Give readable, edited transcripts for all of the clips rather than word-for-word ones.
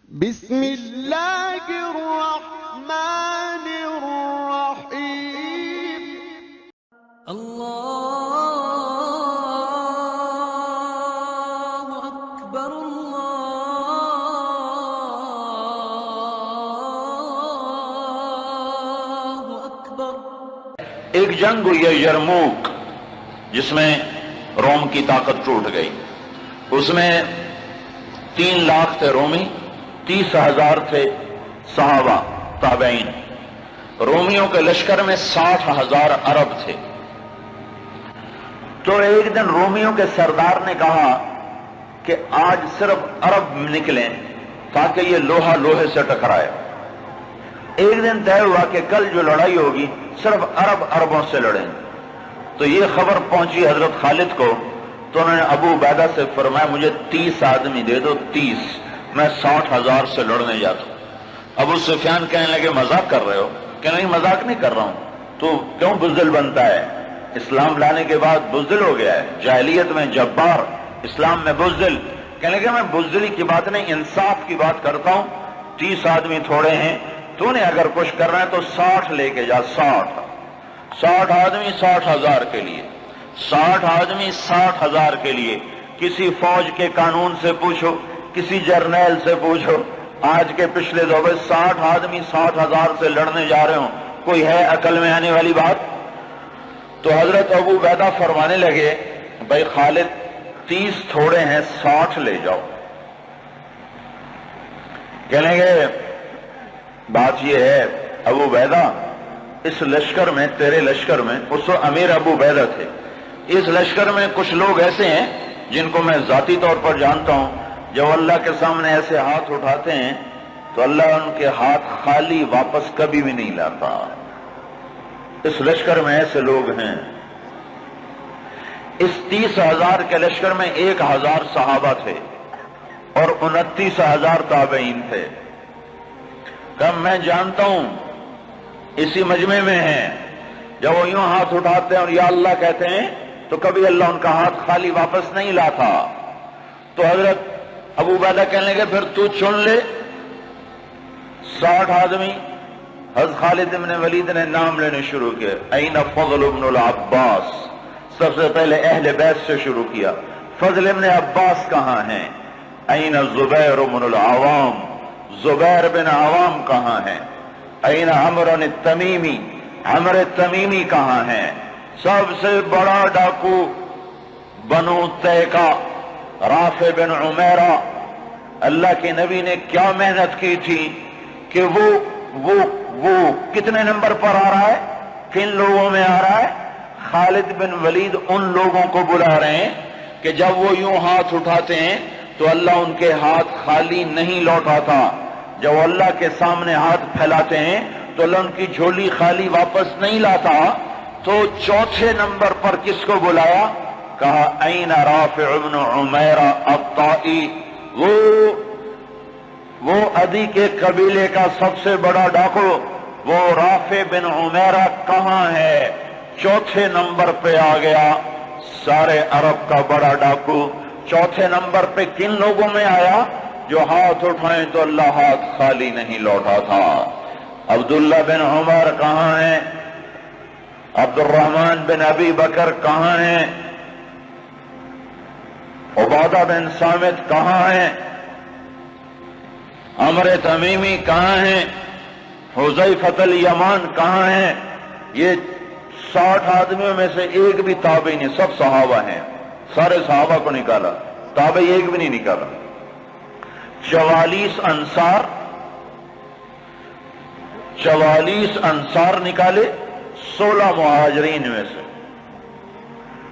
بسم اللہ الرحمن الرحیم اللہ اکبر اللہ اکبر۔ ایک جنگ ہوئی ہے یرموک، جس میں روم کی طاقت ٹوٹ گئی۔ اس میں 3 لاکھ تھے رومی، 30,000 تھے صحابہ تابعین۔ رومیوں کے لشکر میں 60,000 عرب تھے۔ تو ایک دن رومیوں کے سردار نے کہا کہ آج صرف عرب نکلیں تاکہ یہ لوہا لوہے سے ٹکرائے۔ ایک دن طے ہوا کہ کل جو لڑائی ہوگی صرف عربوں سے لڑیں۔ تو یہ خبر پہنچی حضرت خالد کو، تو انہوں نے ابو عبیدہ سے فرمایا مجھے 30 آدمی دے دو، 30، میں 60,000 سے لڑنے جاتا ہوں۔ ابو سفیان کہنے لگے مذاق کر رہے ہو؟ کہ نہیں مذاق نہیں کر رہا ہوں۔ تو کیوں بزدل بنتا ہے؟ اسلام لانے کے بعد بزدل ہو گیا ہے، جاہلیت میں جبار، اسلام میں بزدل۔ کہنے لگے میں بزدلی کی بات نہیں، انصاف کی بات کرتا ہوں۔ 30 آدمی تھوڑے ہیں، تو نے اگر کچھ کر رہا ہے تو 60 لے کے جا، 60 آدمی 60,000 کے لیے، 60 آدمی 60,000 کے لیے۔ کسی فوج کے قانون سے پوچھو، کسی جرنیل سے پوچھو، آج کے پچھلے دور میں 60 آدمی 60,000 سے لڑنے جا رہے ہوں، کوئی ہے عقل میں آنے والی بات؟ تو حضرت ابو عبیدہ فرمانے لگے بھائی خالد 30 تھوڑے ہیں، 60 لے جاؤ۔ کہنے گے بات یہ ہے ابو عبیدہ، اس لشکر میں، تیرے لشکر میں، اس وقت امیر ابو عبیدہ تھے، اس لشکر میں کچھ لوگ ایسے ہیں جن کو میں ذاتی طور پر جانتا ہوں، جب اللہ کے سامنے ایسے ہاتھ اٹھاتے ہیں تو اللہ ان کے ہاتھ خالی واپس کبھی بھی نہیں لاتا۔ اس لشکر میں ایسے لوگ ہیں۔ اس 30,000 کے لشکر میں 1,000 صحابہ تھے اور 29,000 تابعین تھے۔ کہ میں جانتا ہوں اسی مجمع میں ہیں، جب وہ یوں ہاتھ اٹھاتے ہیں اور یا اللہ کہتے ہیں تو کبھی اللہ ان کا ہاتھ خالی واپس نہیں لاتا۔ تو حضرت ابو عبیدہ کہنے لگے پھر تو چن لے 60 آدمی۔ حضرت خالد بن ولید نے نام لینے شروع کیا، این فضل بن العباس، سب سے پہلے اہل بیت سے شروع کیا، فضل بن عباس کہاں ہیں؟ این زبیر بن العوام، زبیر بن عوام کہاں ہیں؟ این عمر التمیمی، عمر التمیمی کہاں ہیں؟ سب سے بڑا ڈاکو بنو تیکا، رافع بن عمیرہ۔ اللہ کے نبی نے کیا محنت کی تھی کہ وہ کتنے نمبر پر آ رہا ہے، کن لوگوں میں آ رہا ہے؟ خالد بن ولید ان لوگوں کو بلا رہے ہیں کہ جب وہ یوں ہاتھ اٹھاتے ہیں تو اللہ ان کے ہاتھ خالی نہیں لوٹاتا، جب وہ اللہ کے سامنے ہاتھ پھیلاتے ہیں تو اللہ ان کی جھولی خالی واپس نہیں لاتا۔ تو چوتھے نمبر پر کس کو بلایا؟ کہا این رافع بن عمیرہ الطائی، وہ عدی کے قبیلے کا سب سے بڑا ڈاکو، وہ رافع بن عمیرہ کہاں ہے؟ چوتھے نمبر پہ آ گیا، سارے عرب کا بڑا ڈاکو۔ چوتھے نمبر پہ کن لوگوں میں آیا؟ جو ہاتھ اٹھائیں تو اللہ ہاتھ خالی نہیں لوٹا تھا۔ عبداللہ بن عمر کہاں ہیں؟ عبد الرحمن بن ابی بکر کہاں ہیں؟ عبادہ بن صامت کہاں ہیں؟ عمر تمیمی کہاں ہیں؟ حذیفہ الیمان کہاں ہیں؟ یہ 60 آدمیوں میں سے ایک بھی تابعی نہیں، سب صحابہ ہیں، سارے صحابہ کو نکالا، تابعی ایک بھی نہیں نکالا۔ 44 انصار نکالے 16 مہاجرین میں سے۔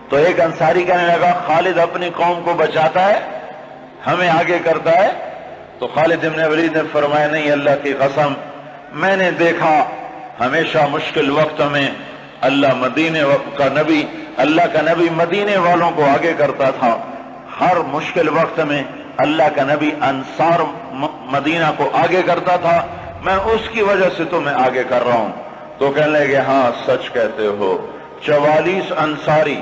تو ایک انصاری کہنے لگا خالد اپنی قوم کو بچاتا ہے، ہمیں آگے کرتا ہے۔ تو خالد بن ولید نے فرمایا نہیں، اللہ کی قسم میں نے دیکھا ہمیشہ مشکل وقت میں اللہ کا نبی مدینے والوں کو آگے کرتا تھا، ہر مشکل وقت میں اللہ کا نبی انصار مدینہ کو آگے کرتا تھا، میں اس کی وجہ سے تو میں آگے کر رہا ہوں۔ تو کہنے لگے ہاں سچ کہتے ہو۔ 44 انصاری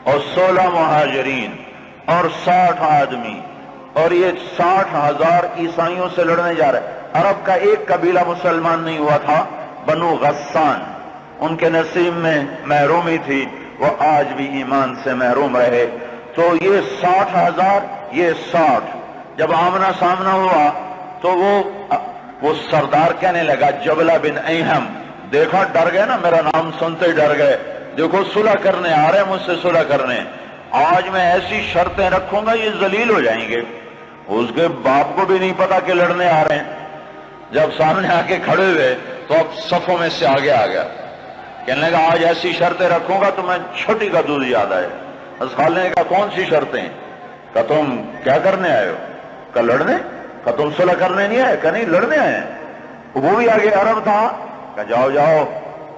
اور 16 مہاجرین اور 60 آدمی اور یہ 60,000 عیسائیوں سے لڑنے جا رہے ہیں۔ عرب کا ایک قبیلہ مسلمان نہیں ہوا تھا، بنو غسان، ان کے نصیب میں محرومی تھی، وہ آج بھی ایمان سے محروم رہے۔ تو یہ 60,000، یہ 60، جب آمنا سامنا ہوا تو وہ سردار کہنے لگا جبلہ بن ایہم، دیکھا ڈر گئے نا، میرا نام سنتے ہی ڈر گئے، دیکھو صلح کرنے آ رہے ہیں مجھ سے صلح کرنے، آج میں ایسی شرطیں رکھوں گا یہ ذلیل ہو جائیں گے۔ اس کے باپ کو بھی نہیں پتا کہ لڑنے آ رہے ہیں، جب سامنے آ کے کھڑے ہوئے تو اب صفوں میں سے آگے آ گیا، کہنے لگا آج ایسی شرطیں رکھوں گا تو میں چھوٹی کا دودھ یاد آئے۔ خالد نے کہا کون سی شرطیں؟ کہ تم کیا کرنے آئے ہو؟ کہ لڑنے؟ کہ تم صلح کرنے نہیں آئے؟ کہ نہیں لڑنے آئے ہیں۔ وہ بھی آگے عرب تھا، کہ جاؤ جاؤ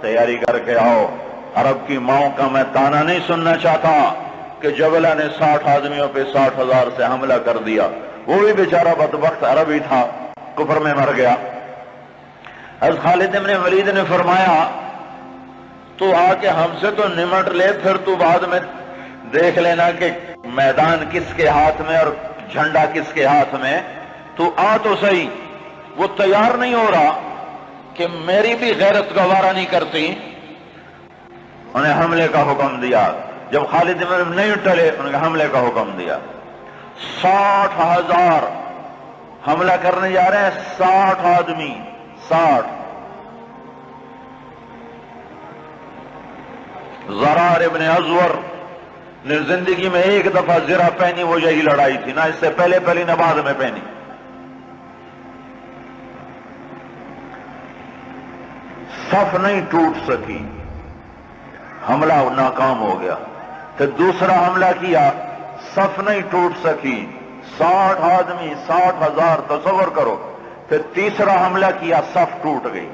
تیاری کر کے آؤ، عرب کی ماؤں کا میں تانا نہیں سننا چاہتا کہ جبلہ نے 60 آدمیوں پہ 60,000 سے حملہ کر دیا۔ وہ بھی بیچارہ بدبخت عربی تھا، کفر میں مر گیا۔ حضرت خالد بن ولید نے فرمایا تو آ کے ہم سے تو نمٹ لے، پھر تو بعد میں دیکھ لینا کہ میدان کس کے ہاتھ میں اور جھنڈا کس کے ہاتھ میں، تو آ تو صحیح۔ وہ تیار نہیں ہو رہا کہ میری بھی غیرت گوارا نہیں کرتی، انہیں حملے کا حکم دیا۔ جب خالد بن نہیں ٹلے انہیں حملے کا حکم دیا۔ 60,000 حملہ کرنے جا رہے ہیں، 60 آدمی، 60۔ زرار ابن ازور نے زندگی میں ایک دفعہ زرہ پہنی، وہ یہی لڑائی تھی، نہ اس سے پہلے نہ بعد میں پہنی۔ صف نہیں ٹوٹ سکی، حملہ ناکام ہو گیا۔ پھر دوسرا حملہ کیا، صف نہیں ٹوٹ سکی، 60 آدمی، 60,000، تصور کرو۔ پھر تیسرا حملہ کیا، صف ٹوٹ گئی۔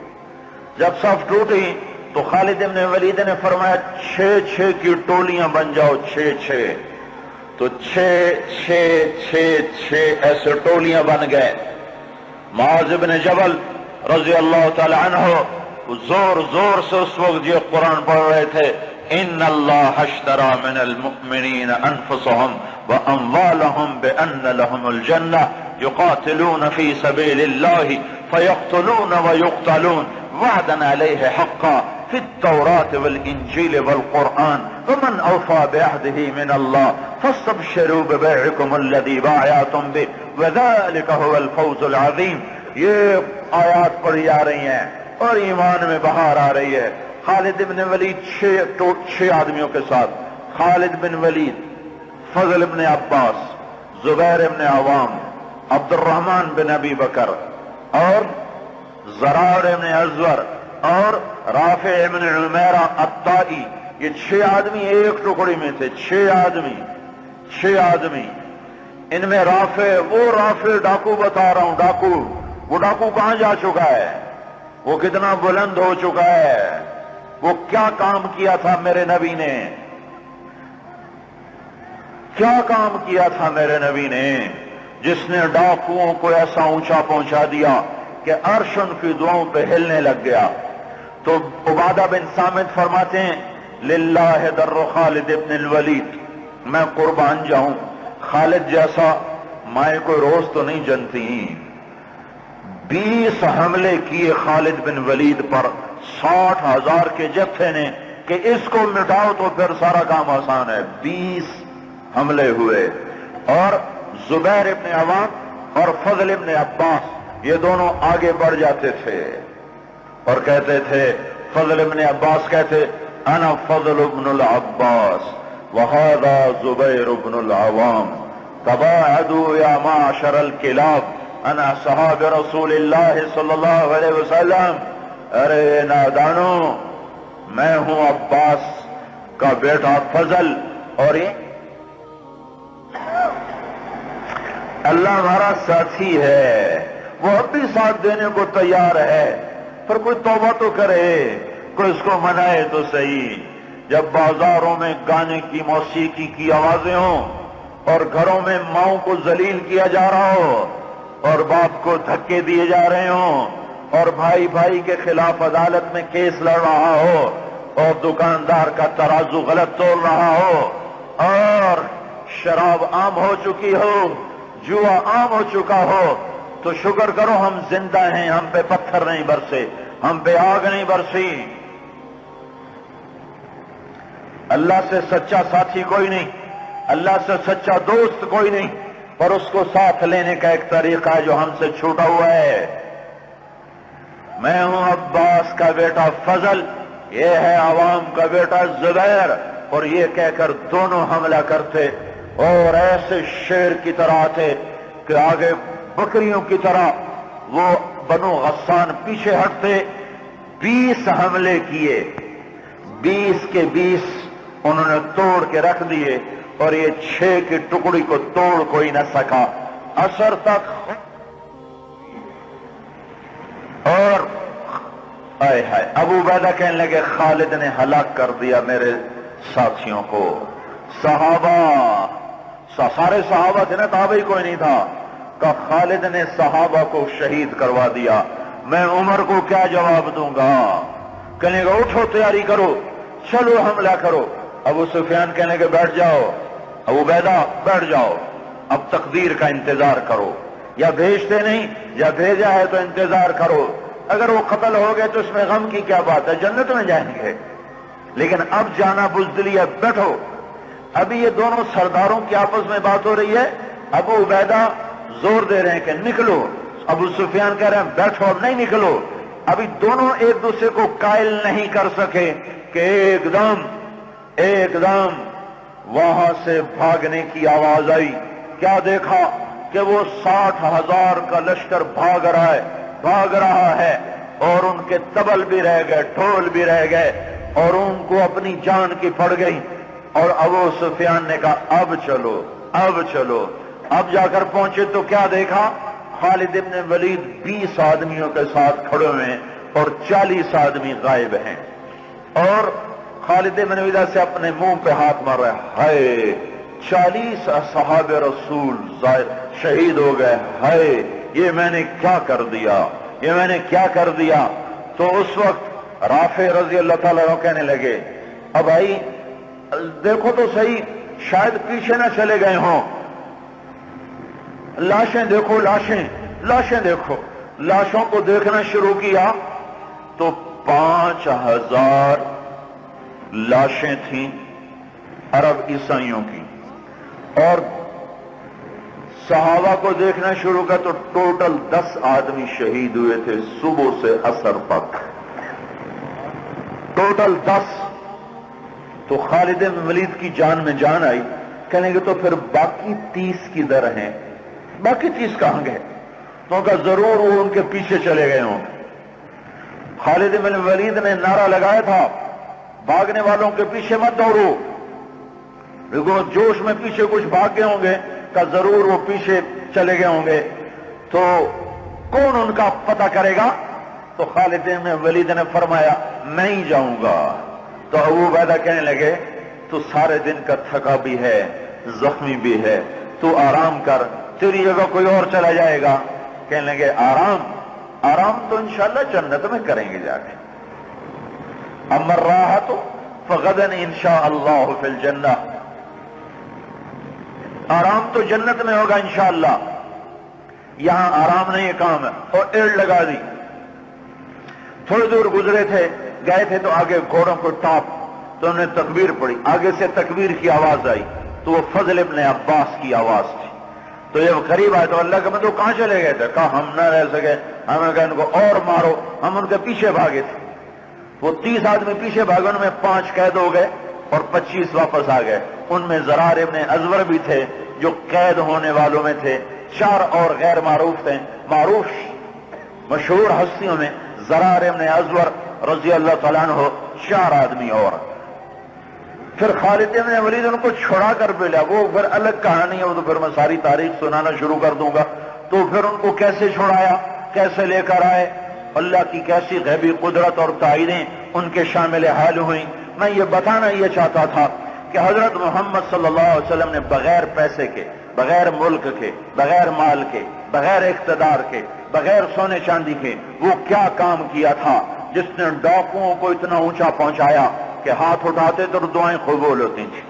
جب صف ٹوٹی تو خالد بن ولید نے فرمایا 6 کی ٹولیاں بن جاؤ، 6 تو 6 ایسے ٹولیاں بن گئے۔ معاذ بن جبل رضی اللہ تعالی عنہ زور زور سے اس وقت یہ قرآن پڑھ رہے تھے، ان اللہ اشترى من المؤمنین انفسهم واموالهم بان لهم الجنہ یقاتلون فی سبیل اللہ فیقتلون ویقتلون وعدا علیہ حقا فی التوراة والانجیل والقرآن ومن اوفى بعهده من اللہ فاستبشروا ببیعکم الذی بايعتم به وذلك هو الفوز العظیم۔ یہ آیات پڑھی جا رہی ہیں اور ایمان میں بہار آ رہی ہے۔ خالد بن ولید 6 آدمیوں کے ساتھ، خالد بن ولید، فضل بن عباس، زبیر بن عوام، عبد الرحمن بن ابی بکر اور زرار بن ازور اور رافع بن عمیرہ الطائی، یہ 6 آدمی ایک ٹکڑی میں تھے۔ 6 آدمی، ان میں رافع، وہ رافع ڈاکو بتا رہا ہوں، ڈاکو، وہ ڈاکو کہاں جا چکا ہے، وہ کتنا بلند ہو چکا ہے، وہ کیا کام کیا تھا میرے نبی نے، کیا کام کیا تھا میرے نبی نے، جس نے ڈاکوؤں کو ایسا اونچا پہنچا دیا کہ عرش ان کی دعاؤں پہ ہلنے لگ گیا۔ تو عبادہ بن صامت فرماتے ہیں للہ در خالد ابن الولید، میں قربان جاؤں، خالد جیسا مائیں کوئی روز تو نہیں جنتی۔ 20 حملے کیے خالد بن ولید پر 60,000 کے جتھے نے کہ اس کو مٹاؤ تو پھر سارا کام آسان ہے۔ 20 حملے ہوئے، اور زبیر ابن عوام اور فضل ابن عباس یہ دونوں آگے بڑھ جاتے تھے اور کہتے تھے، فضل ابن عباس کہتے انا فضل ابن العباس وہذا زبیر ابن العوام تباعدوا یا معشر الکلاب انا صحاب رسول اللہ صلی اللہ علیہ وسلم۔ ارے نادانو، میں ہوں عباس کا بیٹا فضل، اور یہ اللہ ہمارا ساتھی ہے، وہ اب بھی ساتھ دینے کو تیار ہے، پر کوئی توبہ تو کرے، کوئی اس کو منائے تو صحیح۔ جب بازاروں میں گانے کی، موسیقی کی آوازیں ہوں اور گھروں میں ماؤں کو ذلیل کیا جا رہا ہو اور باپ کو دھکے دیے جا رہے ہوں اور بھائی بھائی کے خلاف عدالت میں کیس لڑ رہا ہو اور دکاندار کا ترازو غلط تول رہا ہو اور شراب عام ہو چکی ہو، جوا عام ہو چکا ہو تو شکر کرو ہم زندہ ہیں، ہم پہ پتھر نہیں برسے، ہم پہ آگ نہیں برسی۔ اللہ سے سچا ساتھی کوئی نہیں، اللہ سے سچا دوست کوئی نہیں، پر اس کو ساتھ لینے کا ایک طریقہ ہے جو ہم سے چھوٹا ہوا ہے۔ میں ہوں عباس کا بیٹا فضل، یہ ہے عوام کا بیٹا زبیر، اور یہ کہہ کر دونوں حملہ کرتے اور ایسے شیر کی طرح تھے کہ آگے بکریوں کی طرح وہ بنو غسان پیچھے ہٹتے۔ 20 حملے کیے، 20 کے 20 انہوں نے توڑ کے رکھ دیے، اور یہ 6 کی ٹکڑی کو توڑ کوئی نہ سکا عصر تک۔ اور آئے ہائے ابو عبیدہ کہنے لگے خالد نے ہلاک کر دیا میرے ساتھیوں کو۔ صحابہ سارے صحابہ تھے نا، تابعی کوئی نہیں تھا، کہ خالد نے صحابہ کو شہید کروا دیا، میں عمر کو کیا جواب دوں گا؟ کہنے گا اٹھو تیاری کرو، چلو حملہ کرو۔ ابو سفیان کہنے کے بیٹھ جاؤ، ابو عبیدہ بیٹھ جاؤ، اب تقدیر کا انتظار کرو، یا بھیجتے نہیں یا بھیجا ہے تو انتظار کرو، اگر وہ قتل ہو گئے تو اس میں غم کی کیا بات ہے، جنت میں جائیں گے، لیکن اب جانا بزدلی ہے، بیٹھو۔ ابھی یہ دونوں سرداروں کی آپس میں بات ہو رہی ہے، ابو عبیدہ زور دے رہے ہیں کہ نکلو، ابو سفیان کہہ رہے ہیں بیٹھو اب نہیں نکلو۔ ابھی دونوں ایک دوسرے کو قائل نہیں کر سکے کہ ایک دم وہاں سے بھاگنے کی آواز آئی۔ کیا دیکھا کہ وہ 60,000 کا لشکر بھاگ رہا ہے، اور ان کے طبل بھی رہ گئے، ڈھول بھی رہ گئے، اور ان کو اپنی جان کی پڑ گئی۔ اور ابو سفیان نے کہا اب چلو۔ اب جا کر پہنچے تو کیا دیکھا؟ خالد ابن ولید 20 آدمیوں کے ساتھ کھڑے ہوئے ہیں اور 40 آدمی غائب ہیں، اور خالد ابن ولید سے اپنے منہ پہ ہاتھ مار رہا ہے، ہائے 40 اصحاب رسول شہید ہو گئے، ہائے یہ میں نے کیا کر دیا۔ تو اس وقت رافع رضی اللہ تعالیٰ عنہ کہنے لگے اب بھائی دیکھو تو صحیح، شاید پیچھے نہ چلے گئے ہوں، لاشیں دیکھو، لاشیں دیکھو۔ لاشوں کو دیکھنا شروع کیا تو 5,000 لاشیں تھیں عرب عیسائیوں کی، اور صحابہ کو دیکھنا شروع کیا تو ٹوٹل 10 آدمی شہید ہوئے تھے صبح سے عصر تک، ٹوٹل 10۔ تو خالد بن ولید کی جان میں جان آئی، کہنے گے تو پھر باقی 30 کدھر ہیں، باقی 30 کہاں گئے؟ تو کہا ضرور وہ ان کے پیچھے چلے گئے ہوں۔ خالد بن ولید نے نعرہ لگایا تھا بھاگنے والوں کے پیچھے مت دوڑو، دیکھو جوش میں پیچھے کچھ بھاگ گئے ہوں گے، کہ ضرور وہ پیچھے چلے گئے ہوں گے، تو کون ان کا پتہ کرے گا؟ تو خالد بن ولید نے فرمایا میں ہی جاؤں گا۔ تو ابو عبیدہ کہنے لگے تو سارے دن کا تھکا بھی ہے، زخمی بھی ہے، تو آرام کر، تیری جگہ کوئی اور چلا جائے گا۔ کہنے لگے آرام تو انشاءاللہ جنت میں کریں گے جا کے، اما الراحۃ فغدا انشاءاللہ فی الجنہ، آرام تو جنت میں ہوگا انشاءاللہ، یہاں آرام نہیں کام ہے۔ اور ایڑ لگا دی، تھوڑی دور گزرے تھے، گئے تھے تو آگے گھوڑوں کو ٹاپ، تو انہوں نے تکبیر پڑھی، آگے سے تکبیر کی آواز آئی تو وہ فضل ابن عباس کی آواز تھی۔ تو جب قریب آئے تو اللہ کے بندو کہاں چلے گئے تھے؟ کہا ہم نہ رہ سکے، ہمیں کہا ان کو اور مارو، ہم ان کے پیچھے بھاگے تھے۔ وہ 30 آدمی پیچھے بھاگے، ان میں 5 قید ہو گئے اور 25 واپس آ گئے۔ ان میں زرار ابن ازور بھی تھے جو قید ہونے والوں میں تھے، 4 اور غیر معروف تھے، معروف مشہور ہستیوں میں زرار ابن ازور رضی اللہ تعالیٰ عنہ، 4 آدمی اور۔ پھر خالد بن ولید ان کو چھڑا کر ملا، وہ پھر الگ کہانی ہے، وہ تو پھر میں ساری تاریخ سنانا شروع کر دوں گا۔ تو پھر ان کو کیسے چھڑایا، کیسے لے کر آئے، اللہ کی کیسی غیبی قدرت اور تائیدیں ان کے شامل حال ہوئیں۔ میں یہ بتانا یہ چاہتا تھا کہ حضرت محمد صلی اللہ علیہ وسلم نے بغیر پیسے کے، بغیر ملک کے، بغیر مال کے، بغیر اقتدار کے، بغیر سونے چاندی کے وہ کیا کام کیا تھا جس نے ڈاکوؤں کو اتنا اونچا پہنچایا کہ ہاتھ اٹھاتے تو دعائیں قبول ہوتی تھیں۔